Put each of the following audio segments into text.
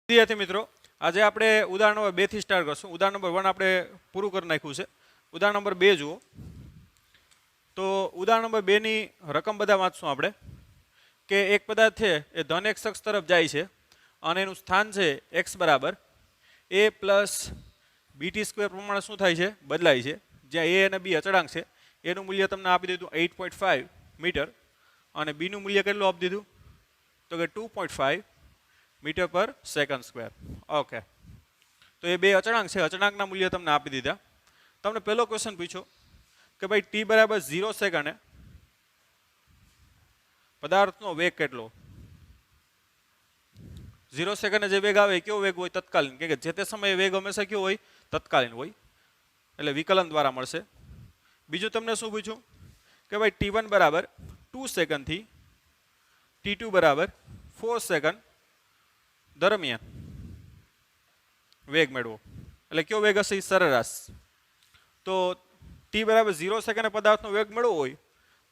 વિદ્યાર્થી મિત્રો, આજે આપણે ઉદાહરણ નંબર 2 થી સ્ટાર્ટ કરશું. ઉદાહરણ નંબર 1 આપણે પૂરું કરી નાખ્યું છે. ઉદાહરણ નંબર 2 જુઓ. તો ઉદાહરણ નંબર 2 ની રકમ બધા વાંચશું આપણે. કે એક પદાર્થ છે એ ધન x અક્ષ તરફ જાય છે અને એનું સ્થાન છે x બરાબર a પ્લસ bt સ્ક્વેર પ્રમાણે શું થાય છે? બદલાય છે. જ્યાં a અને b અચળાંક છે. એનું મૂલ્ય તમને આપી દીધું 8.5 મીટર અને b નું મૂલ્ય કેટલું આપી દીધું? તો કે 2.5 મીટર પર સેકન્ડ સ્ક્વેર. ઓકે, તો એ બે અચળાંક છે. અચળાંકના મૂલ્ય તમને આપી દીધા. તમને પહેલો ક્વેશ્ચન પૂછ્યો કે ભાઈ t બરાબર 0 સેકન્ડે પદાર્થનો વેગ કેટલો? 0 સેકન્ડે જે વેગ આવે કેવો વેગ હોય? તત્કાલીન. કે જે તે સમયે વેગ હંમેશા કેવો હોય? તત્કાલીન હોય. એટલે વિકલન દ્વારા મળશે. બીજું તમને શું પૂછ્યું કે ભાઈ t1 બરાબર 2 સેકન્ડથી t2 બરાબર 4 સેકન્ડ દરમિયાન વેગ મેળવો. એટલે કયો વેગ હશે? સરેરાશ. તો t બરાબર 0 સેકન્ડે પદાર્થનો વેગ મેળવવો હોય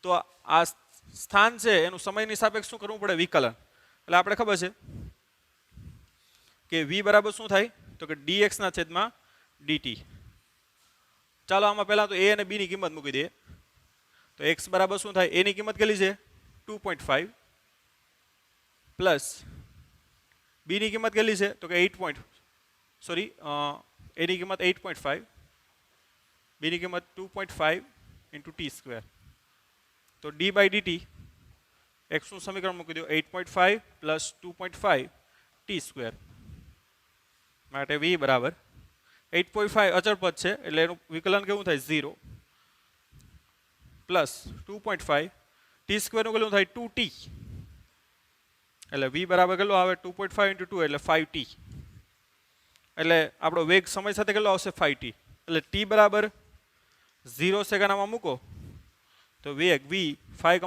તો આ સ્થાન છે એનું સમયની સાપેક્ષ શું કરવું પડે? વિકલન. એટલે આપણે ખબર છે કે v બરાબર શું થાય? તો કે dx ના છેદમાં dt. ચાલો આમાં પહેલા તો a અને b ની કિંમત મૂકી દઈએ. તો x બરાબર શું થાય? a ની કિંમત કેટલી છે? 2.5 પ્લસ b ની કિંમત કેટલી છે? તો કે a ની કિંમત 8.5, b ની કિંમત 2.5 ઇન્ટુ t સ્ક્વેર. તો d બાય dt x નું સમીકરણ મૂકી દો 8.5 પ્લસ 2.5 t સ્ક્વેર માટે v બરાબર 8.5 અચળ પદ છે એટલે એનું વિકલન કેવું થાય? 0 પ્લસ 2.5 t સ્ક્વેર નું કેટલું થાય? 2t. એટલે v બરાબર કેટલો આવે? 2.5 ઇન્ટુ 2 એટલે 5t. એટલે આપણો વેગ સમય સાથે કેટલો આવશે? 5t. એટલે t બરાબર 0 સેકન્ડ આમાં મૂકો તો વેગ v 5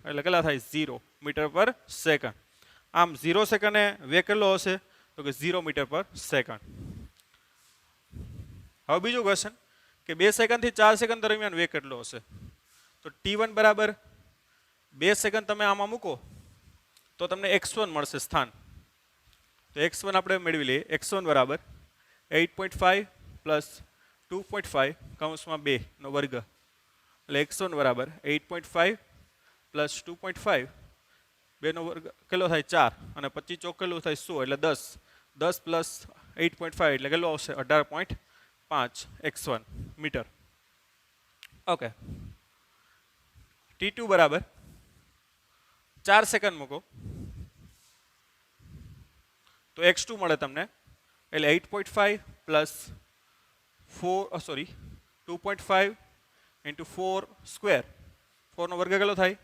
એટલે કેટલા થાય? 0 મીટર પર સેકન્ડ. આમ 0 સેકન્ડે વેગ કેટલો હશે? તો કે 0 મીટર પર સેકન્ડ. હવે બીજું ક્વેશ્ચન કે 2 સેકન્ડથી 4 સેકન્ડ દરમિયાન વેગ કેટલો હશે? તો t1 બરાબર 2 સેકન્ડ તમે આમાં મૂકો તો તમને x1 મળશે સ્થાન. તો x1 આપણે મેળવી લઈએ. x1 બરાબર 8.5 પ્લસ 2.5 કૌંસમાં 2 નો વર્ગ. એટલે x1 બરાબર 8.5 પ્લસ 2.5 2 નો વર્ગ કેટલો થાય? 4 અને 25 ચોક કેટલું થાય? 100 એટલે 10. 10 પ્લસ 8.5 એટલે કેટલો આવશે? 18.5 x1 મીટર. ઓકે, t2 બરાબર 4 સેકન્ડ મૂકો તો x2 મળે તમને. એટલે 8.5 પ્લસ 2.5 ઇન્ટુ 4 સ્ક્વેર. 4 નો વર્ગ કેટલો થાય?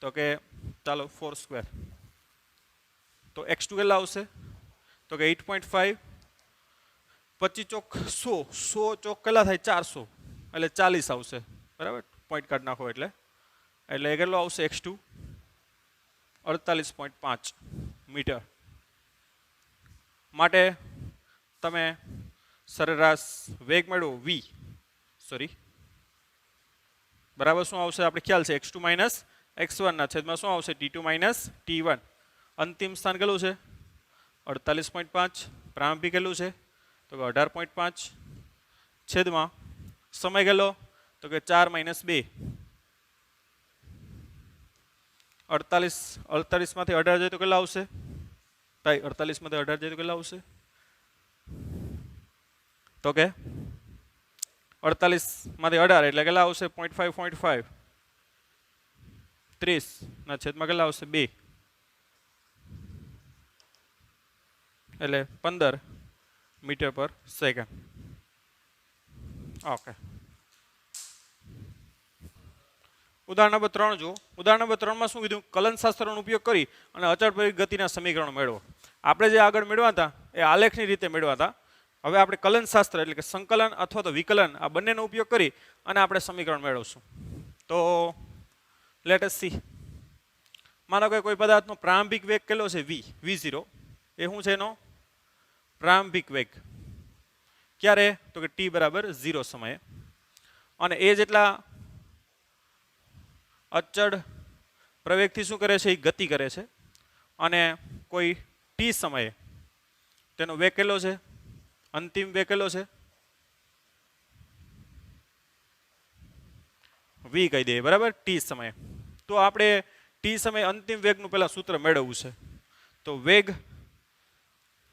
તો કે ચાલો 4 સ્ક્વેર. તો x2 કેટલા આવશે? તો કે 8.5 25 ચોક 100 ચોક કેટલા થાય? 400 એટલે 40 આવશે. બરાબર, પોઈન્ટ કાઢ નાખો એટલે કેટલો આવશે? x2 48.5 metre. માટે તમે સરેરાશ વેગ મેળવો v બરાબર શું આવશે? આપણે ખ્યાલ છે x2 માઇનસ x1 ના છેદમાં શું આવશે? t2 minus t1. અંતિમ સ્થાન કેટલું છે? 48.5. પ્રારંભિક કેટલું છે? તો કે 18.5 છેદમાં સમય કેટલો? તો કે 4 માઇનસ 2. 48 માંથી 18 જાય તો કેટલા આવશે? ભાઈ 48 માંથી 18 જાય તો કેટલા આવશે? તો કે 48 માંથી 18 એટલે કેટલા આવશે? 0.5 30 ના છેદમાં કેટલા આવશે? 2 એટલે 15 મીટર પર સેકન્ડ. ઓકે, ઉદાહરણ નંબર 3 જુઓ. ઉદાહરણ નંબર 3 માં શું કીધું? કલનશાસ્ત્રનો ઉપયોગ કરી અને અચળ પરિઘ ગતિના સમીકરણો મેળવો. આપણે જે આગળ મેળવ્યા હતા એ આલેખની રીતે મેળવ્યા હતા. હવે આપણે કલનશાસ્ત્ર એટલે કે સંકલન અથવા તો વિકલન આ બંનેનો ઉપયોગ કરી અને આપણે સમીકરણ મેળવશું. તો લેટ અસ સી. માનો કે કોઈ પદાર્થનો પ્રારંભિક વેગ કેટલો છે? v0. એ શું છે એનો પ્રારંભિક વેગ? ક્યારે? તો કે t બરાબર 0 સમયે. અને એ જેટલા અચળ પ્રવેગથી શું કરે છે? એ ગતિ કરે છે. અને કોઈ t સમયે તેનો વેગ કેટલો છે? અંતિમ વેગ કેટલો છે? v કહી દઈએ, બરાબર, t સમયે. તો આપણે t સમયે અંતિમ વેગનું પહેલા સૂત્ર મેળવવું છે. તો વેગ,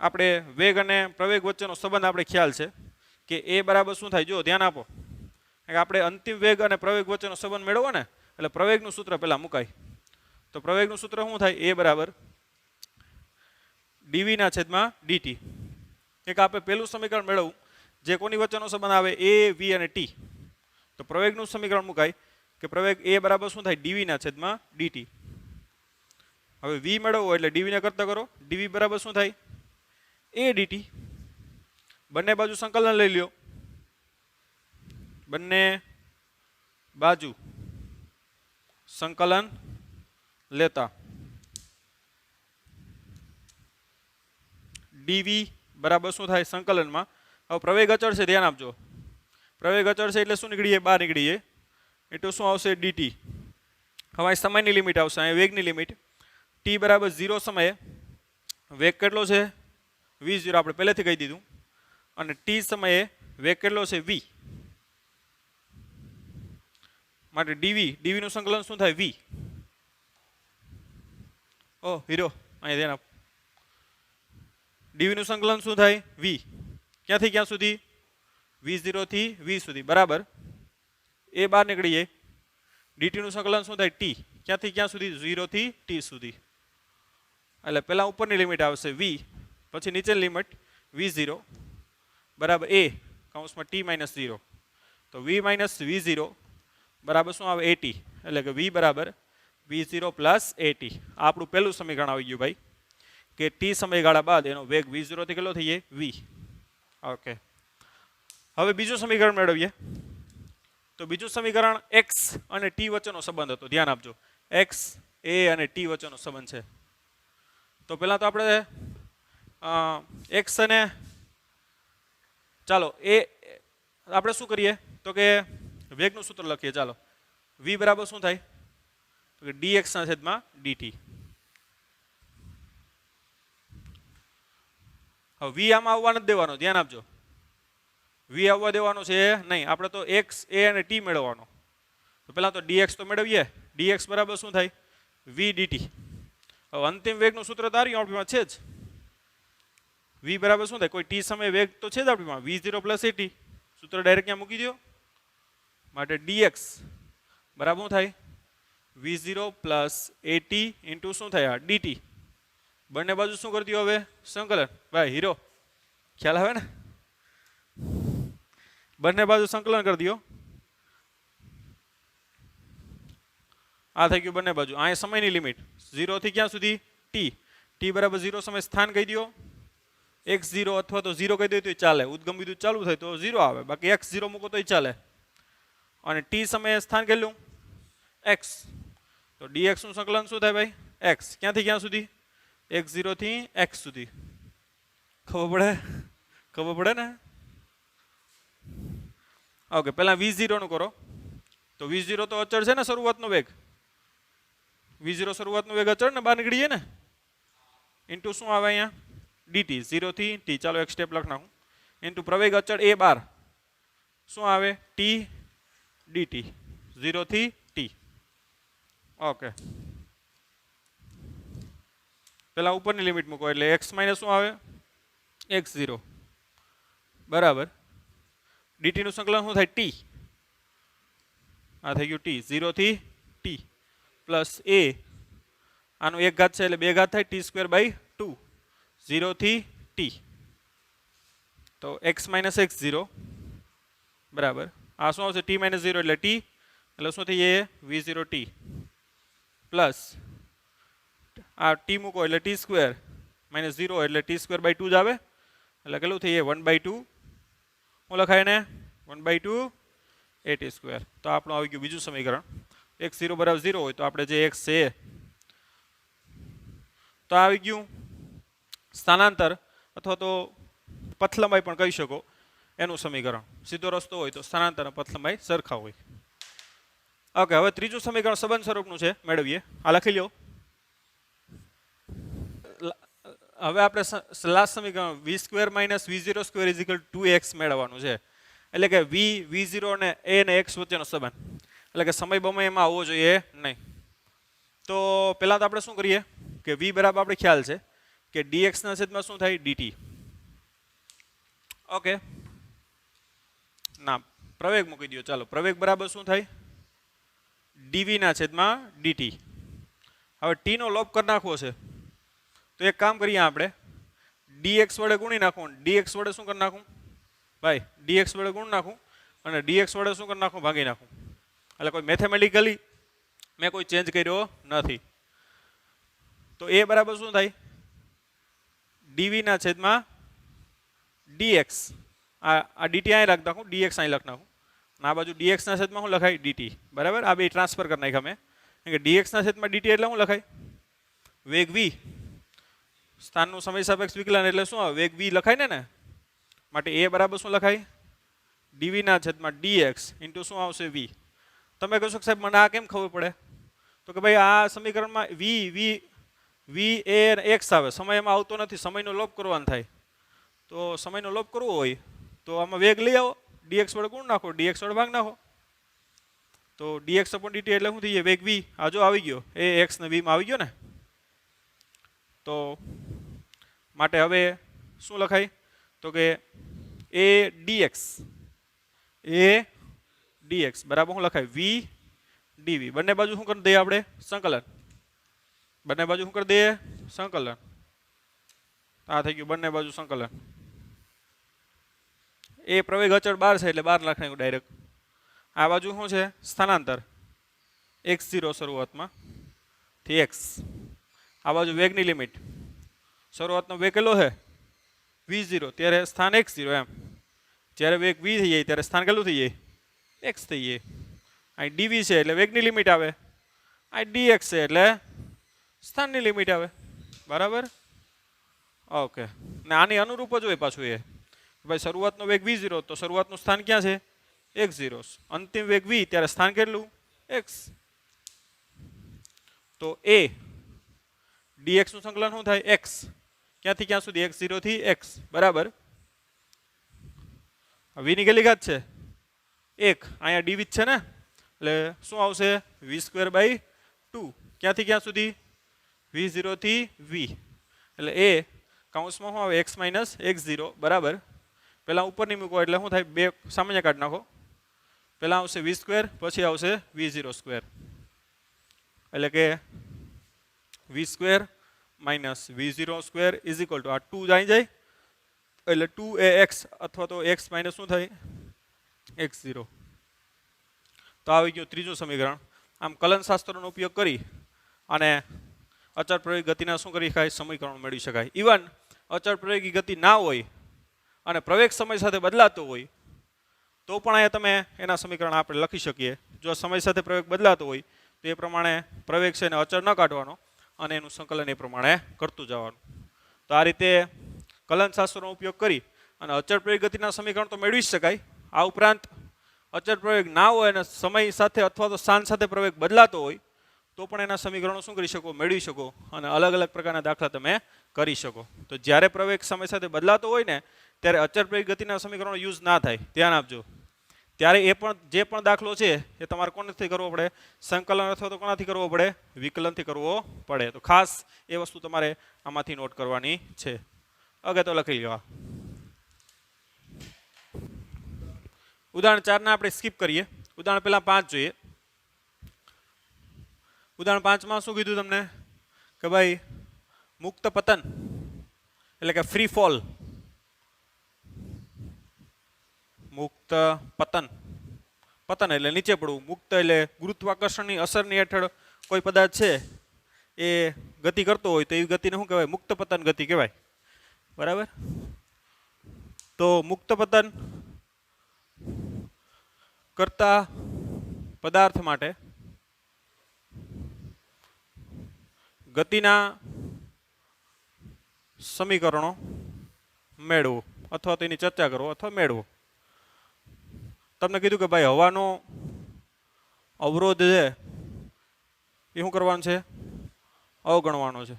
આપણે વેગ અને પ્રવેગ વચ્ચેનો સંબંધ આપણે ખ્યાલ છે કે એ બરાબર શું થાય? જો ધ્યાન આપો, આપણે અંતિમ વેગ અને પ્રવેગ વચ્ચેનો સંબંધ મેળવો ને, એટલે પ્રવેગનું સૂત્ર પહેલા મુકાય. તો પ્રવેગનું સૂત્ર શું થાય? એ બરાબર dv ના છેદમાં dt. એક આપણે પહેલું સમીકરણ મેળવવું જે કોની વચ્ચેનો સંબંધ આવે? a, v અને t. તો પ્રવેગનું સમીકરણ મુકાય કે પ્રવેગ a બરાબર શું થાય? dv ના છેદમાં dt. હવે v મેળવવો એટલે dv ને કરતા કરો. dv બરાબર શું થાય? a dt. બંને બાજુ સંકલન લઈ લ્યો. બંને બાજુ સંકલન લેતા dv બરાબર શું થાય? સંકલનમાં હવે પ્રવેગ અચળ છે, ધ્યાન આપજો. પ્રવેગ અચળ છે એટલે શું નીકળીએ? બહાર નીકળીએ. એટલે શું આવશે? dt. હવે અહીં સમયની લિમિટ આવશે, અહીં વેગની લિમિટ. t બરાબર 0 સમયે વેગ કેટલો છે? v0, આપણે પહેલેથી કહી દીધું. અને t સમયે વેગ કેટલો છે? v. માટે dv નું સંકલન શું થાય? v. ઓ હીરો, અહીં ધ્યાન આપ. dv નું સંકલન શું થાય? v. ક્યાંથી ક્યાં સુધી? v0 થી v સુધી, બરાબર. એ બહાર નીકળી જાય. dt નું સંકલન શું થાય? t. ક્યાંથી ક્યાં સુધી? 0 થી t સુધી. એટલે પહેલા ઉપરની લિમિટ આવશે v, પછી નીચેની લિમિટ v0 બરાબર a કૌંસમાં t માઇનસ 0. તો v માઇનસ v0 બરાબર શું આવે? at. એટલે કે v બરાબર v0 પ્લસ at. આ આપણું પહેલું સમીકરણ આવી ગયું ભાઈ, કે t સમયગાળા બાદ એનો વેગ v0 થી કેટલો થઈ જાય? v. ઓકે, હવે બીજું સમીકરણ મેળવીએ. તો બીજું સમીકરણ x અને t વચ્ચેનો સંબંધ હતો, ધ્યાન આપજો. x, a અને t વચ્ચેનો સંબંધ છે. તો પહેલા તો આપણે x અને ચાલો એ આપણે શું કરીએ તો કે વેગનું સૂત્ર લખીએ. ચાલો, v બરાબર શું થાય? તો કે dx ના છેદમાં dt. હવે v આમાં આવવા નથી દેવાનો, ધ્યાન આપજો. v આવવા દેવાનો છે નહીં, આપણે તો x, a અને t મેળવવાનો. તો પહેલા તો dx તો મેળવીએ. dx બરાબર શું થાય? v dt. હવે અંતિમ વેગનું સૂત્ર તાર્યું આપણીમાં છે જ. v બરાબર શું થાય? કોઈ t સમય વેગ તો છે જ આપણીમાં, v0 પ્લસ at. સૂત્ર ડાયરેક્ટ ક્યાં મૂકી દો. માટે dx બરાબર શું થાય? v0 પ્લસ at ઇન્ટુ શું થાય? dt. બંને બાજુ શું કરી દો હવે? સંકલન. ભાઈ હીરો, ખ્યાલ આવે ને? બંને બાજુ સંકલન કરી દો. આ થઈ ગયું બંને બાજુ. આ સમયની લિમિટ 0 થી ક્યાં સુધી? t. t બરાબર 0 સમય સ્થાન કહી દો. x0 અથવા તો 0 કહી દો તો ચાલે. ઉદ્ગમ બિંદુ ચાલુ થાય તો 0 આવે, બાકી x0 મૂકો તો ચાલે. અને t સમયે સ્થાન કેટલું? x. તો dx નું સંકલન શું થાય ભાઈ? x. ક્યાંથી ક્યાં સુધી? x0 થી x સુધી. ખબર પડે? ખબર પડે ને? ઓકે, પહેલા v0 નું કરો. તો v0 તો અચળ છે ને, શરૂઆતનો વેગ. v0 શરૂઆતનો વેગ અચળ ને, બહાર નીકળીએ ને. ઇન્ટુ શું આવે અહીંયા? dt. 0 થી t. ચાલો એક સ્ટેપ લખ નાખું. ઇન્ટુ પ્રવેગ અચળ a બાર શું આવે? t dt. 0 થી t. ઓકે, પેલા ઉપરની લિમિટ મૂકો એટલે x માઇનસ શું આવે? x0 બરાબર dt નું સંકલન શું થાય? t. આ થઈ ગયું t. 0 થી t પ્લસ a, આનું એક ઘાત છે એટલે બે ઘાત થાય, t² બાય 2. 0 થી t. તો x માઇનસ x0 બરાબર આ શું આવશે? t માઇનસ 0 એટલે t, એટલે શું થઈ જાય? v0 t પ્લસ આ t મૂકો એટલે t² માઇનસ 0 એટલે t² બાય 2 જ આવે, એટલે કેટલું થઈ જાય? 1/2. શું લખાય ને? 1/2 at². તો આપણું આવી ગયું બીજું સમીકરણ. x0 બરાબર 0 હોય તો આપણે જે x છે તો આવી ગયું સ્થાનાંતર અથવા તો પથલંબાઈ પણ કહી શકો એનું સમીકરણ. સીધો રસ્તો હોય તો સ્થાનાંતર અને પથલંબાઈ સરખા હોય. ઓકે, હવે ત્રીજું સમીકરણ સંબંધ સ્વરૂપનું છે, મેળવીએ. આ લખી લો. હવે આપણે લાસ્ટ સમીકરણ v square minus v0 square is equal 2x મેળવવાનું છે. એટલે કે v0 અને a અને x વચ્ચેનો સંબંધ. એટલે કે સમય બમય એમાં આવવો જોઈએ નહીં. તો પહેલાં તો આપણે શું કરીએ કે v બરાબર આપણે ખ્યાલ છે કે dx ના છેદમાં શું થાય dt. ઓકે, ના પ્રવેગ મૂકી દો. ચાલો, પ્રવેગ બરાબર શું થાય dv ના છેદમાં dt. હવે t નો લોપ કરી નાખવો છે તો એક કામ કરીએ આપણે dx વડે ગુણી નાખું. dx વડે શું કરી નાખું ભાઈ, dx વડે ગુણ નાખું અને dx વડે શું કરી નાખું ભાગી નાખું. એટલે કોઈ મેથેમેટિકલી મેં કોઈ ચેન્જ કર્યો નથી. તો એ બરાબર શું થાય dv ના છેદમાં dx. આ dt અહીં લખ નાખું, dx અહીં લખ નાખું. અને આ બાજુ dx ના છેદમાં શું લખાય dt. બરાબર, આ બે ટ્રાન્સફર કરી નાખ્યા મેં. કે dx ના છેદમાં dt એટલે શું લખાય વેગ v. સ્થાનનું સમય સાપેક્ષ વિકલન એટલે શું આવે વેગ v લખાય ને. માટે એ બરાબર શું લખાય dv ના છેદમાં dx ઇન્ટુ શું આવશે v. તમે કહેશો સાહેબ મને આ કેમ ખબર પડે? તો કે ભાઈ આ સમીકરણમાં v એ x આવે, સમય એમાં આવતો નથી, સમયનો લોપ કરવાનો થાય. તો સમયનો લોપ કરવો હોય તો આમાં વેગ લઈ આવો, dx વડે ગુણ નાખો, dx વડે ભાગ નાખો. તો dx upon dt એટલે શું થઈ જાય વેગ v. આ જો આવી ગયો એ x ને v માં આવી ગયો ને. તો માટે હવે શું લખાય તો કે a dx બરાબર શું લખાય v dv. બંને બાજુ શું કરી દઈએ આપણે સંકલન. બંને બાજુ શું કરી દઈએ સંકલન. આ થઈ ગયું બંને બાજુ સંકલન. એ પ્રવેગ અચળ 12 છે એટલે 12 લખ નાખ્યું ડાયરેક્ટ. આ બાજુ શું છે સ્થાનાંતર x0 શરૂઆતમાં થી x. આ બાજુ વેગની લિમિટ. શરૂઆતનો વેગ કેટલો છે v0 ત્યારે સ્થાન x0 એમ. જ્યારે વેગ v થઈ જાય ત્યારે સ્થાન કેટલું થઈ જાય x થઈ જાય. અહીં dv છે એટલે વેગની લિમિટ આવે, અહીં dx છે એટલે સ્થાનની લિમિટ આવે. બરાબર, ઓકે. ને આની અનુરૂપ જ હોય પાછું એ ભાઈ શરૂઆતનો વેગ v0 તો શરૂઆતનું સ્થાન ક્યાં છે x0. અંતિમ વેગ v ત્યારે સ્થાન કેટલું x. તો a dx નું સંકલન શું થાય x. ક્યાંથી ક્યાં સુધી x0 થી x. બરાબર, v ની કેટલી ઘાત છે 1. અહીંયા dv છે ને એટલે શું આવશે v સ્ક્વેર બાય 2. ક્યાંથી ક્યાં સુધી v0 થી v. એટલે a કૌંસમાં શું આવે x માઇનસ x0. બરાબર, પહેલાં ઉપરની મૂકો એટલે શું થાય બે સામાન્ય કાઢી નાખો. પહેલાં આવશે v સ્ક્વેર પછી આવશે v0 સ્ક્વેર. એટલે કે v square minus v0 square is equal to આ 2 જાય જાય એટલે 2ax અથવા તો x માઇનસ શું થાય x0. તો આવી ગયું ત્રીજું સમીકરણ. આમ કલનશાસ્ત્રનો ઉપયોગ કરી અને અચળ પ્રયોગી ગતિના શું કરી શકાય સમીકરણો મેળવી શકાય. ઇવન અચળ પ્રયોગી ગતિ ના હોય અને પ્રવેગ સમય સાથે બદલાતો હોય તો પણ અહીંયા તમે એના સમીકરણ આપણે લખી શકીએ. જો સમય સાથે પ્રવેગ બદલાતો હોય તો એ પ્રમાણે પ્રવેગ છે એને અચળ ન કાઢવાનો અને એનું સંકલન એ પ્રમાણે કરતું જવાનું. તો આ રીતે કલનશાસ્ત્રનો ઉપયોગ કરી અને અચળ પ્રયોગ ગતિના સમીકરણ તો મેળવી શકાય. આ ઉપરાંત અચળ પ્રવેગ ના હોય અને સમય સાથે અથવા તો સ્થાન સાથે પ્રવેગ બદલાતો હોય તો પણ એના સમીકરણો શું કરી શકો મેળવી શકો અને અલગ અલગ પ્રકારના દાખલા તમે કરી શકો. તો જ્યારે પ્રવેગ સમય સાથે બદલાતો હોય ને ત્યારે અચળ પ્રવેગ ગતિના સમીકરણો યુઝ ના થાય, ધ્યાન આપજો. ત્યારે એ પણ જે પણ દાખલો છે એ તમારે કોનાથી કરવો પડે સંકલન અથવા તો કોનાથી કરવો પડે વિકલનથી કરવો પડે. તો ખાસ એ વસ્તુ તમારે આમાંથી નોટ કરવાની છે. ઓકે, તો લખી લેવા. ઉદાહરણ 4 ને આપણે સ્કીપ કરીએ. ઉદાહરણ પહેલા 5 જોઈએ. ઉદાહરણ 5 માં શું કીધું તમને કે ભાઈ મુક્ત પતન એટલે કે ફ્રી ફોલ. મુક્ત પતન, પતન એટલે નીચે પડવું, મુક્ત એટલે ગુરુત્વાકર્ષણની અસરની હેઠળ કોઈ પદાર્થ છે એ ગતિ કરતો હોય તો એવી ગતિને શું કહેવાય મુક્ત પતન ગતિ કહેવાય. બરાબર, તો મુક્ત પતન કરતા પદાર્થ માટે ગતિના સમીકરણો મેળવો અથવા તો એની ચર્ચા કરો અથવા મેળવો. તમને કીધું કે ભાઈ હવાનો અવરોધ છે એ શું કરવાનું છે અવગણવાનો છે.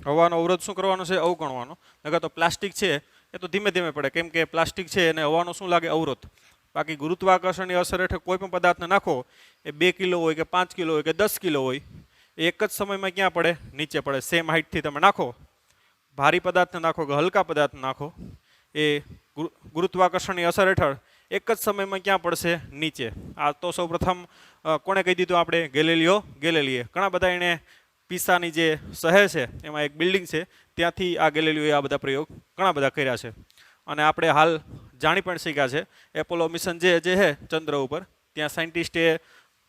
હવાનો અવરોધ શું કરવાનો છે? અવગણવાનો. નકર તો પ્લાસ્ટિક છે એ તો ધીમે ધીમે પડે, કેમ કે પ્લાસ્ટિક છે એને હવાનો શું લાગે? અવરોધ. બાકી ગુરુત્વાકર્ષણની અસર હેઠળ કોઈ પણ પદાર્થને નાખો, એ 2 કિલો હોય કે 5 કિલો હોય કે 10 કિલો હોય, એ એક જ સમયમાં ક્યાં પડે? નીચે પડે. સેમ હાઇટથી તમે નાખો, ભારી પદાર્થને નાખો કે હલકા પદાર્થને નાખો, એ ગુરુત્વાકર્ષણની અસર હેઠળ એક જ સમયમાં ક્યાં પડશે? નીચે. આ તો સૌપ્રથમ કોણે કહી દીધું? આપણે ગેલેલીએ. ઘણા બધા એને પીસાની જે શહેર છે એમાં એક બિલ્ડિંગ છે, ત્યાંથી આ ગેલેલીઓએ આ બધા પ્રયોગ ઘણા બધા કર્યા છે. અને આપણે હાલ જાણી પણ શીખ્યા છે, એપોલો મિશન જે છે ચંદ્ર ઉપર, ત્યાં સાયન્ટિસ્ટે,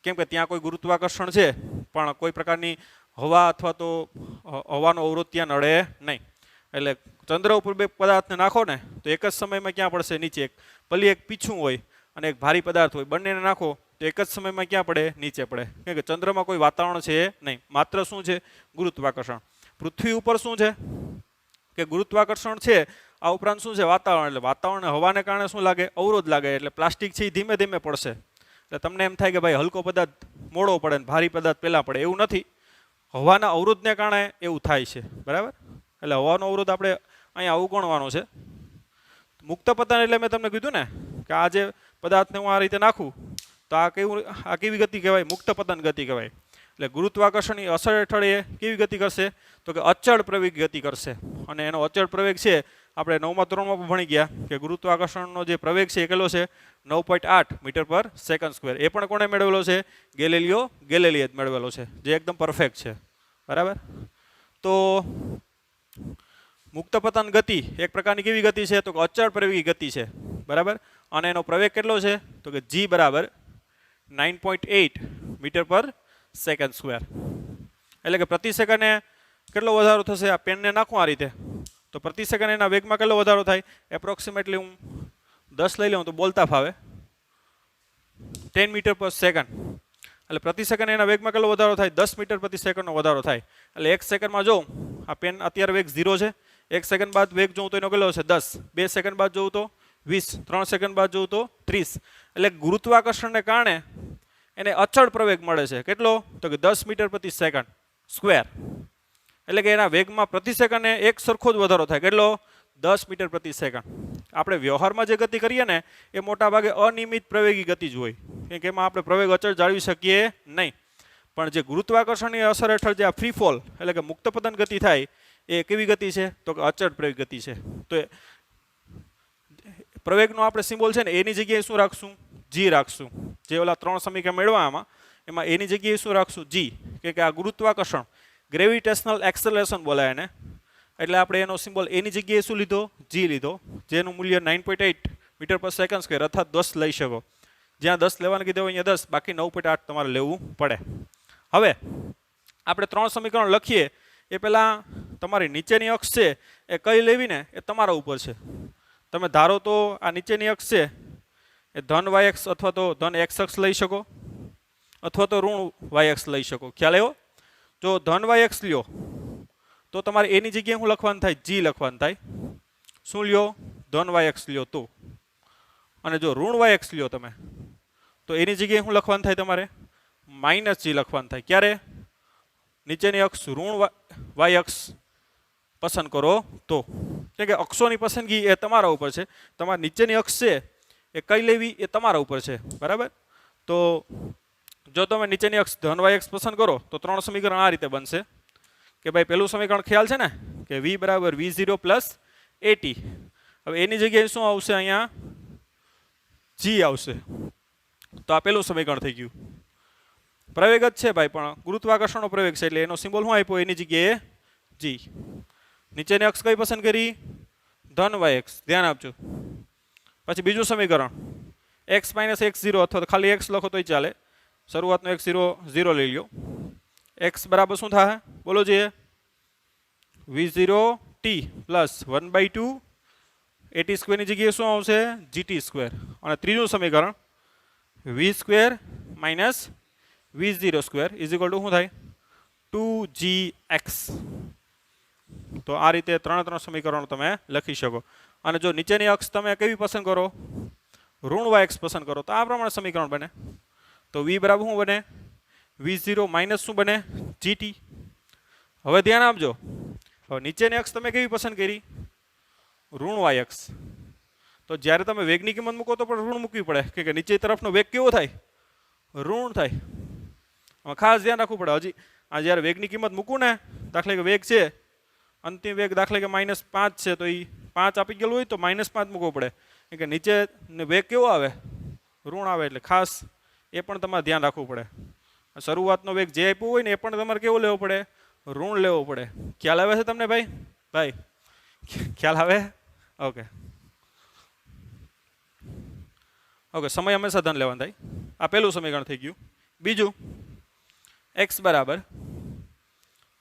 કેમ કે ત્યાં કોઈ ગુરુત્વાકર્ષણ છે પણ કોઈ પ્રકારની હવા અથવા તો હવાનો અવરોધ ત્યાં નડે નહીં, એટલે ચંદ્ર ઉપર 2 પદાર્થને નાખો ને તો એક જ સમયમાં ક્યાં પડશે? નીચે. ભલે એક પીછું હોય અને એક ભારી પદાર્થ હોય, બંનેને નાખો તો એક જ સમયમાં ક્યાં પડે? નીચે પડે. કેમ કે ચંદ્રમાં કોઈ વાતાવરણ છે નહીં, માત્ર શું છે? ગુરુત્વાકર્ષણ. પૃથ્વી ઉપર શું છે કે ગુરુત્વાકર્ષણ છે, આ ઉપરાંત શું છે? વાતાવરણ. એટલે વાતાવરણ હવાને કારણે શું લાગે? અવરોધ લાગે. એટલે પ્લાસ્ટિક છે એ ધીમે ધીમે પડશે. એટલે તમને એમ થાય કે ભાઈ હલકો પદાર્થ મોડો પડે ને ભારી પદાર્થ પહેલાં પડે, એવું નથી. હવાના અવરોધને કારણે એવું થાય છે, બરાબર? એટલે હવાનો અવરોધ આપણે અહીંયા અવગણવાનો છે. મુક્ત પતન એટલે મેં તમને કીધું ને કે આ જે પદાર્થને હું આ રીતે નાખું તો આ કેવી ગતિ કહેવાય? મુક્ત પતન ગતિ કહેવાય. એટલે ગુરુત્વાકર્ષણની અસર હેઠળ એ કેવી ગતિ કરશે? તો કે અચળ પ્રવેગ ગતિ કરશે. અને એનો અચળ પ્રવેગ છે આપણે 9મા ધોરણમાં પણ ભણી ગયા કે ગુરુત્વાકર્ષણનો જે પ્રવેગ છે એ કેટલો છે? 9.8 મીટર પર સેકન્ડ સ્ક્વેર. એ પણ કોણે મેળવેલો છે? ગેલેલીએ જ મેળવેલો છે, જે એકદમ પરફેક્ટ છે, બરાબર? તો મુક્ત પતન ગતિ એક પ્રકારની કેવી ગતિ છે? તો કે અચળ પ્રવેગી ગતિ છે, બરાબર? અને એનો પ્રવેગ કેટલો છે? તો કે g બરાબર 9.8 મીટર પર સેકન્ડ સ્ક્વેર. એટલે કે પ્રતિ સેકન્ડે કેટલો વધારો થશે? આ પેનને નાખું આ રીતે તો પ્રતિ સેકન્ડ એના વેગમાં કેટલો વધારો થાય? એપ્રોક્સિમેટલી હું 10 લઈ લઉં તો બોલતા ફાવે, 10 મીટર પર સેકન્ડ. એટલે પ્રતિ સેકન્ડ એના વેગમાં કેટલો વધારો થાય? 10 મીટર પ્રતિ સેકન્ડનો વધારો થાય. એટલે 1 સેકન્ડમાં જોઉં, આ પેન અત્યારે વેગ 0 છે, 1 સેકન્ડ બાદ વેગ જોઉં તો એનો કેટલો છે? 10. 2 સેકન્ડ બાદ જોઉં તો 20. 3 સેકન્ડ બાદ જોઉં તો 30. એટલે ગુરુત્વાકર્ષણને કારણે એને અચળ પ્રવેગ મળે છે. કેટલો? તો કે 10 મીટર પ્રતિ સેકન્ડ સ્ક્વેર. એટલે કે એના વેગમાં પ્રતિ સેકન્ડે એક સરખો જ વધારો થાય. કેટલો? 10 મીટર પ્રતિ સેકન્ડ. આપણે વ્યવહારમાં જે ગતિ કરીએ ને એ મોટા ભાગે અનિયમિત પ્રવેગી ગતિ જ હોય, કેમ કે એમાં આપણે પ્રવેગ અચળ જાળવી શકીએ નહીં. પણ જે ગુરુત્વાકર્ષણની અસર હેઠળ જે આ ફ્રી ફોલ એટલે કે મુક્ત પતન ગતિ થાય એ કેવી ગતિ છે? તો કે અચળ પ્રવેગ ગતિ છે. તો પ્રવેગનો આપણે સિમ્બોલ છે ને એની જગ્યાએ શું રાખશું? g રાખશું. જે ઓલા 3 સમીકરણ મેળવવામાં એમાં એની જગ્યાએ શું રાખશું? g. કે આ ગુરુત્વાકર્ષણ, ગ્રેવિટેશનલ એક્સેલરેશન બોલાય એને. એટલે આપણે એનો સિમ્બોલ એની જગ્યાએ શું લીધો? g લીધો, જેનું મૂલ્ય 9.8 મીટર પર સેકન્ડ સ્ક્વેર અર્થાત 10 લઈ શકો. જ્યાં 10 લેવાનું કીધું હોય અહીંયા 10, બાકી 9.8 તમારે લેવું પડે. હવે આપણે 3 સમીકરણ લખીએ એ પહેલાં તમારી નીચેની અક્ષ છે એ કઈ લેવી ને એ તમારા ઉપર છે. તમે ધારો તો આ નીચેની અક્ષ છે એ ધન y અક્ષ અથવા તો ધન x અક્ષ લઈ શકો અથવા તો ઋણ y અક્ષ લઈ શકો. ખ્યાલ આવ્યો? જો ધન y અક્ષ લ્યો તો તમારે એની જગ્યાએ શું લખવાનું થાય? g લખવાનું થાય. શું લ્યો? ધન y અક્ષ લ્યો તો. અને જો ઋણ y અક્ષ લ્યો તમે તો એની જગ્યાએ શું લખવાનું થાય? તમારે -g લખવાનું થાય. ક્યારે? નીચેની અક્ષ ઋણ y અક્ષ પસંદ કરો તો. કેમ કે અક્ષોની પસંદગી એ તમારા ઉપર છે. તમારી નીચેની અક્ષ છે એ કઈ લેવી એ તમારા ઉપર છે, બરાબર? તો જો તમે નીચેની અક્ષ ધન y અક્ષ પસંદ કરો તો 3 સમીકરણ આ રીતે બનશે કે ભાઈ પહેલું સમીકરણ ખ્યાલ છે ને કે v બરાબર v0 પ્લસ at. હવે એની જગ્યાએ શું આવશે? અહીંયા g આવશે. તો આ પહેલું સમીકરણ થઈ ગયું. પ્રવેગ જ છે ભાઈ, પણ ગુરુત્વાકર્ષણનો પ્રવેગ છે એટલે એનો સિમ્બોલ શું આપ્યો? એની જગ્યાએ g. નીચેની અક્ષ કઈ પસંદ કરી? ધન y અક્ષ. ધ્યાન આપજો. પછી બીજું સમીકરણ x - x0 અથવા તો ખાલી x લખો તોય ચાલે. શરૂઆતનો x0 0 લઈ લ્યો. x બરાબર શું થાય? બોલો જોઈએ. v0t પ્લસ 1/2 at સ્ક્વેરની જગ્યાએ શું આવશે? gt square. અને ત્રીજું સમીકરણ v square minus v0 square is equal to શું થાય? 2gx. તો આ રીતે 3 સમીકરણો તમે લખી શકો. અને જો નીચેની અક્ષ તમે કેવી પસંદ કરો? ઋણ y અક્ષ પસંદ કરો તો આ પ્રમાણે સમીકરણ બને. તો v બરાબર શું બને? v0 માઇનસ શું બને? gt. હવે ધ્યાન આપજો, હવે નીચેની અક્ષ તમે કેવી પસંદ કરી? ઋણ વાય અક્ષ. તો જ્યારે તમે વેગની કિંમત મૂકો તો પણ ઋણ મૂકવી પડે કે નીચે તરફનો વેગ કેવો થાય? ઋણ થાય. ખાસ ધ્યાન રાખવું પડે. હજી આ જ્યારે વેગની કિંમત મૂકું ને, દાખલા કે વેગ છે અંતિમ વેગ દાખલા કે -5 છે, તો એ 5 આપી ગયેલું હોય તો -5 મૂકવો પડે, કે નીચે વેગ કેવો આવે? ઋણ આવે. એટલે ખાસ એ પણ તમારે ધ્યાન રાખવું પડે. શરૂઆતનો વેગ જે આપ્યો હોય ને એ પણ તમારે કેવો લેવો પડે? ઋણ લેવો પડે. ખ્યાલ આવે છે તમને ભાઈ? ભાઈ ખ્યાલ આવે? Okay okay. સમય હંમેશા ધન લેવાનું થાય. આ પહેલું સમીકરણ થઈ ગયું. બીજું, x બરાબર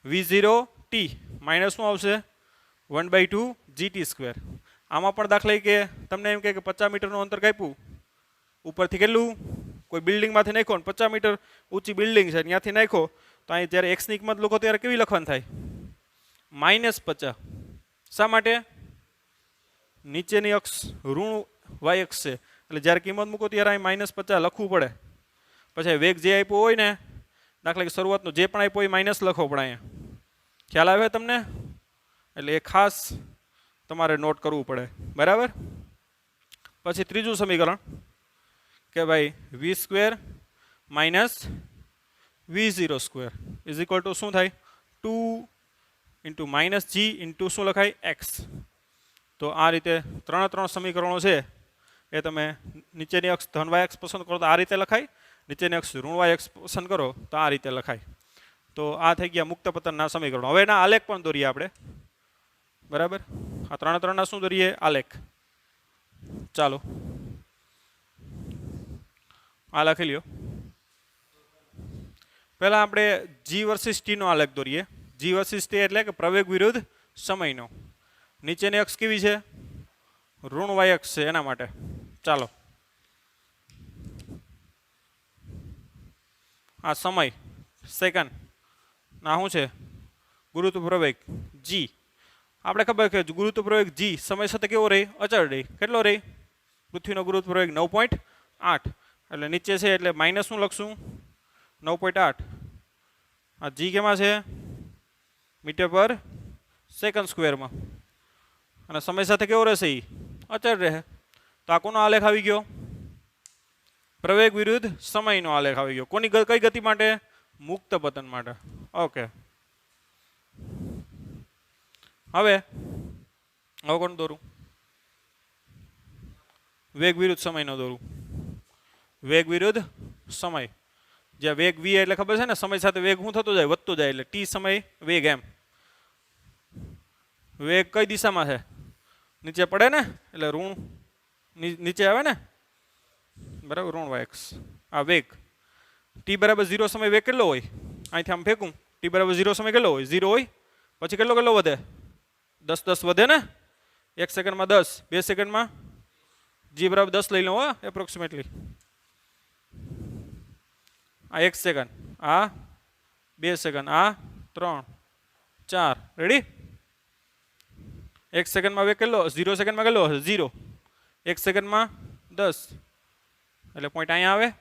v0t માઇનસ શું આવશે? 1/2 gt². આમાં પણ દાખલા કે તમને એમ કે 50 મીટરનું અંતર કાપ્યું, ઉપરથી કેટલું? કોઈ બિલ્ડિંગમાંથી નાખો ને 50 મીટર ઊંચી બિલ્ડિંગ છે ત્યાંથી નાખો, તો અહીં જ્યારે એક્સની કિંમત લખો ત્યારે કેવી લખવાનું થાય? -50. શા માટે? નીચેની અક્ષ ઋણ વાય અક્ષ છે, એટલે જ્યારે કિંમત મૂકો ત્યારે અહીં -50 લખવું પડે. પછી વેગ જે આપ્યો હોય ને, દાખલા કે શરૂઆતનો જે પણ આપ્યો એ માઇનસ લખવો પડે અહીંયા. ખ્યાલ આવે તમને? એટલે એ ખાસ તમારે નોટ કરવું પડે. બરાબર. પછી ત્રીજું સમીકરણ કે ભાઈ v² - v0² is equal to શું થાય? 2 × -g × શું લખાય? x. તો આ રીતે ત્રણ સમીકરણો છે એ તમે નીચેની અક્ષ ધન વાય અક્ષ પસંદ કરો તો આ રીતે લખાય, નીચેની અક્ષ ઋણ વાય અક્ષ પસંદ કરો તો આ રીતે લખાય. તો આ થઈ ગયા મુક્ત પતનના સમીકરણો. હવે એના આલેખ પણ દોરીએ આપણે. બરાબર. આ ત્રણના શું દોરીએ? આલેખ. ચાલો આ લખી લ્યો. પહેલા આપણે g વર્સિસ t નો આલેખ દોરીએ. g વર્સિસ t એટલે કે પ્રવેગ વિરુદ્ધ સમયનો. નીચેની અક્ષ કેવી છે? ઋણ વાય અક્ષ છે, એના માટે. ચાલો આ સમય સેકન્ડ ના શું છે? ગુરુત્વ પ્રવેગ g. આપણે ખબર કે ગુરુત્વ પ્રવેગ g સમય સાથે કેવો રહે? અચળ રહે. કેટલો રહે? પૃથ્વીનો ગુરુત્વ પ્રવેગ 9.8. એટલે નીચે છે એટલે માઇનસ શું લખશું? 9.8. આ g કેમાં છે? મીટર/સેકન્ડ²માં. અને સમય સાથે કેવો રહેશે? એ અચળ રહે. તો આ કોનો આલેખ આવી ગયો? પ્રવેગ વિરુદ્ધ સમયનો આલેખ આવી ગયો. કોની કઈ ગતિ માટે? મુક્ત પતન માટે. ઓકે. હવે કોણ દોરું? વેગ વિરુદ્ધ સમયનો દોરું. વેગ વિરુદ્ધ સમય. જ્યાં વેગ v એટલે ખબર છે ને, સમય સાથે વેગ શું થતો જાય? વધતો જાય. એટલે t સમય વેગ એમ. વેગ કઈ દિશામાં છે? નીચે પડે ને, એટલે ઋણ નીચે આવે ને. બરાબર. ઋણ વાય અક્ષ. આ વેગ t બરાબર 0 સમય વેગ કેટલો હોય? અહીંથી આમ ફેંકું, t બરાબર 0 સમય કેટલો હોય? 0 હોય. પછી કેટલો વધે? 10 વધે ને. 1 સેકન્ડમાં 10, 2 સેકન્ડમાં g બરાબર 10 લઈ લો એપ્રોક્સિમેટલી. આ 1 સેકન્ડ, આ 2 સેકન્ડ, આ 3, 4. રેડી? 1 સેકન્ડમાં વેગ કેટલો? 0 સેકન્ડમાં કેટલો હશે? 0. 1 સેકન્ડમાં 10, એટલે પોઈન્ટ અહીંયા આવે.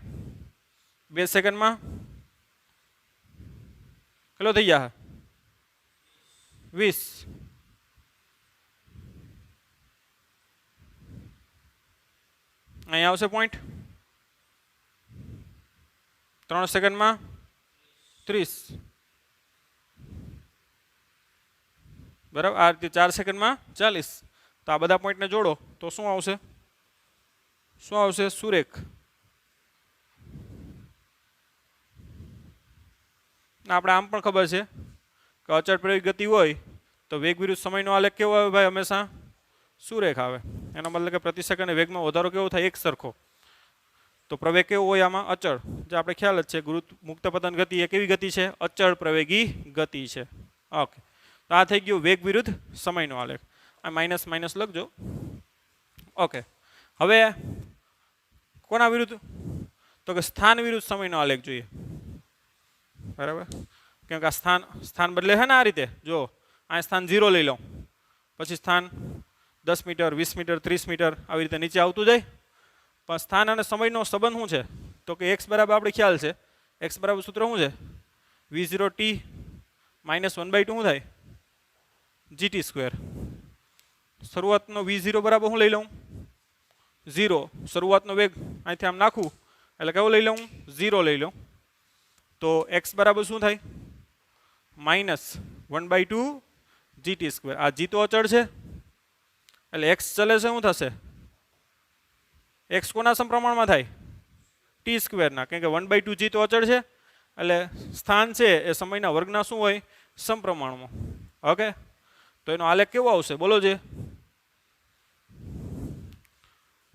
2 સેકન્ડમાં કેટલો થઈ જાય? 20. અહીંયા આવશે પોઈન્ટ. 3 સેકન્ડમાં 30. બરાબર. આ રીતે 4 સેકન્ડમાં 40. તો આ બધા પોઈન્ટને જોડો તો શું આવશે? શું આવશે? સુરેખ. આપણે આમ પણ ખબર છે કે અચળ પ્રવેગ ગતિ હોય તો વેગ વિરુદ્ધ સમયનો આલેખ કેવો આવે ભાઈ? હંમેશા સુરેખ આવે. એનો મતલબ કે પ્રતિ સેકન્ડે વેગમાં વધારો કેવો થાય? એક સરખો. તો પ્રવેગ કેવો હોય આમાં? અચળ. જે આપણે ખ્યાલ જ છે, ગુરુત્વ મુક્ત પતન ગતિ એ કેવી ગતિ છે? અચળ પ્રવેગી ગતિ છે. ઓકે. તો આ થઈ ગયું વેગ વિરુદ્ધ સમયનો આલેખ. આ માઇનસ માઇનસ લખજો. ઓકે. હવે કોના વિરુદ્ધ? તો કે સ્થાન વિરુદ્ધ સમયનો આલેખ જોઈએ. બરાબર. કેમ કે આ સ્થાન બદલે છે ને આ રીતે. જો આ સ્થાન 0 લઈ લઉં, પછી સ્થાન 10 મીટર, 20 મીટર, 30 મીટર આવી રીતે નીચે આવતું જાય. પણ સ્થાન અને સમયનો સંબંધ શું છે? તો કે x બરાબર આપણે ખ્યાલ છે. x બરાબર સૂત્ર શું છે? v0t - 1/2 શું થાય? GT square. શરૂઆતનો V0 બરાબર હું લઈ લઉં 0. શરૂઆતનો વેગ અહીંથી આમ નાખું એટલે કેવો લઈ લઉં 0 લઈ લઉં. તો x બરાબર શું થાય -1/2 GT સ્ક્વેર. આ g તો અચળ છે એટલે x ચલે છે શું થશે x કોના સમપ્રમાણમાં થાય t સ્ક્વેરના, કેમ કે 1/2 g તો અચળ છે એટલે સ્થાન છે એ સમયના વર્ગના શું હોય સમપ્રમાણમાં. ઓકે, તો એનો આલેખ કેવો આવશે બોલો છે.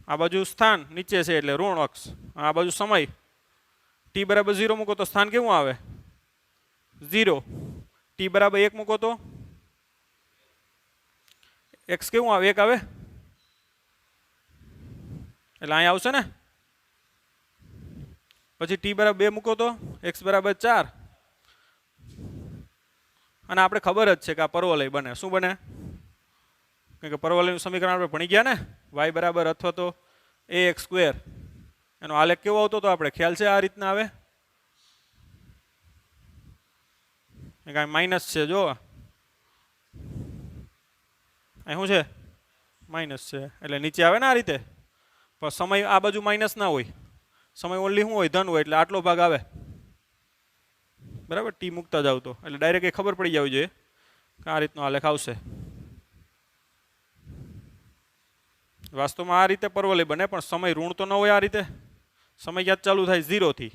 આ બાજુ સ્થાન નીચે છે એટલે ઋણ અક્ષ, આ બાજુ સમય t બરાબર 0 મૂકો તો સ્થાન કેવું આવે 0. t બરાબર 1 મૂકો તો x કેવું આવે 1 આવે એટલે અહીંયા આવશે ને. પછી t બરાબર 2 મૂકો તો x બરાબર 4. અને આપણે ખબર જ છે કે આ પરવલય બને. શું બને? કેમ કે પરવલયનું સમીકરણ આપણે ભણી ગયા ને, y બરાબર અથવા તો ax સ્ક્વેર. એનો આલેખ કેવો આવતો તો આપણે ખ્યાલ છે આ રીતના આવે. કાંઈ માઇનસ છે જો અહીં શું છે માઇનસ છે એટલે નીચે આવે ને આ રીતે. પણ સમય આ બાજુ માઇનસ ના હોય, સમય ઓનલી શું હોય ધન હોય એટલે આટલો ભાગ આવે બરાબર. ટી મૂકતા જાવ તો એટલે ડાયરેક્ટ એ ખબર પડી જવી જોઈએ કે આ રીતનો આલેખ આવશે. વાસ્તવમાં આ રીતે પરવલય બને પણ સમય ઋણ તો ન હોય. આ રીતે સમય ક્યાં ચાલુ થાય 0 થી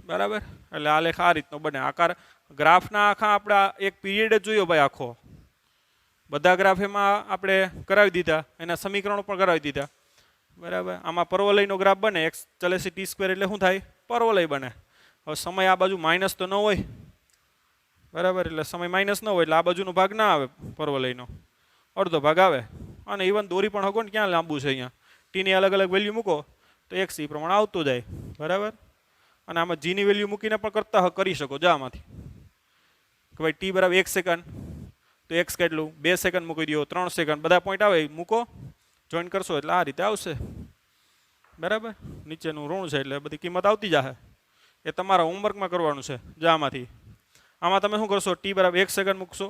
બરાબર. એટલે આલેખ આ રીતનો બને. આકાર ગ્રાફના આખા આપણે એક પીરિયડ જ જોયો ભાઈ આખો. બધા ગ્રાફ એમાં આપણે કરાવી દીધા, એના સમીકરણો પણ કરાવી દીધા બરાબર. આમાં પરવલયનો ગ્રાફ બને x ચલે છે t સ્ક્વેર એટલે શું થાય પરવલય બને. હવે સમય આ બાજુ માઇનસ તો ન હોય બરાબર, એટલે સમય માઇનસ ન હોય એટલે આ બાજુનો ભાગ ના આવે પરવલયનો, અડધો ભાગ આવે. અને ઇવન દોરી પણ હકો ને ક્યાં લાંબુ છે અહીંયા ટીની અલગ અલગ વેલ્યુ મૂકો તો x એ પ્રમાણે આવતું જાય બરાબર. અને આમાં જીની વેલ્યુ મૂકીને પણ કરતા કરી શકો જો આમાંથી કે ભાઈ t બરાબર 1 સેકન્ડ તો x કેટલું 2 સેકન્ડ મૂકી દો, 3 સેકન્ડ, બધા પોઈન્ટ આવે મૂકો, જોઈન કરશો એટલે આ રીતે આવશે બરાબર. નીચેનું ઋણ છે એટલે બધી કિંમત આવતી જશે. એ તમારા હોમવર્કમાં કરવાનું છે. જો આમાંથી આમાં તમે શું કરશો t બરાબર 1 સેકન્ડ મૂકશો,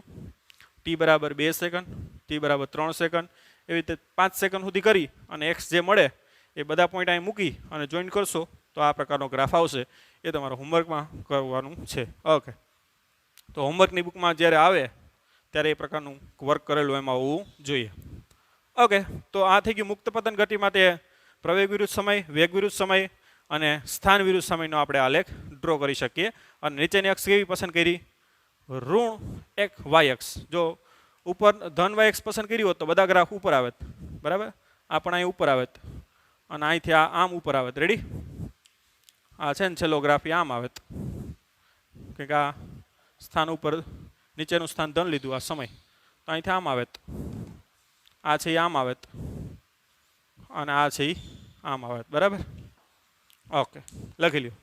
t બરાબર 2 સેકન્ડ, t બરાબર 3 સેકન્ડ, એવી રીતે 5 સેકન્ડ સુધી કરી અને x જે મળે એ બધા પોઈન્ટ અહીં મૂકી અને જોઈન કરશો તો આ પ્રકારનો ગ્રાફ આવશે. એ તમારા હોમવર્કમાં કરવાનું છે. ઓકે, તો હોમવર્કની બુકમાં જ્યારે આવે ત્યારે એ પ્રકારનું વર્ક કરેલું એમાં હોવું જોઈએ. ઓકે, તો આ થઈ ગયું મુક્ત પતન ગતિ માટે પ્રવેગ વિરુદ્ધ સમય, વેગ વિરુદ્ધ સમય અને સ્થાન વિરુદ્ધ સમયનો આપણે આલેખ ડ્રો કરી શકીએ. અને નીચેની અક્ષ કેવી પસંદ કરી ઋણ એક y અક્ષ. જો ઉપર ધન y અક્ષ પસંદ કરી હોત તો બધા ગ્રાફ ઉપર આવે બરાબર. આ પણ અહીં ઉપર આવે અને અહીંથી આ આમ ઉપર આવે. રેડી? આ છે ને છેલ્લો ગ્રાફ એ આમ આવે કે આ સ્થાન ઉપર નીચેનું સ્થાન ધન લીધું આ સમય તો અહીંથી આમ આવે. આ છે એ આમ આવે અને આ છે એ આમ આવે બરાબર. ઓકે, લખી લ્યો.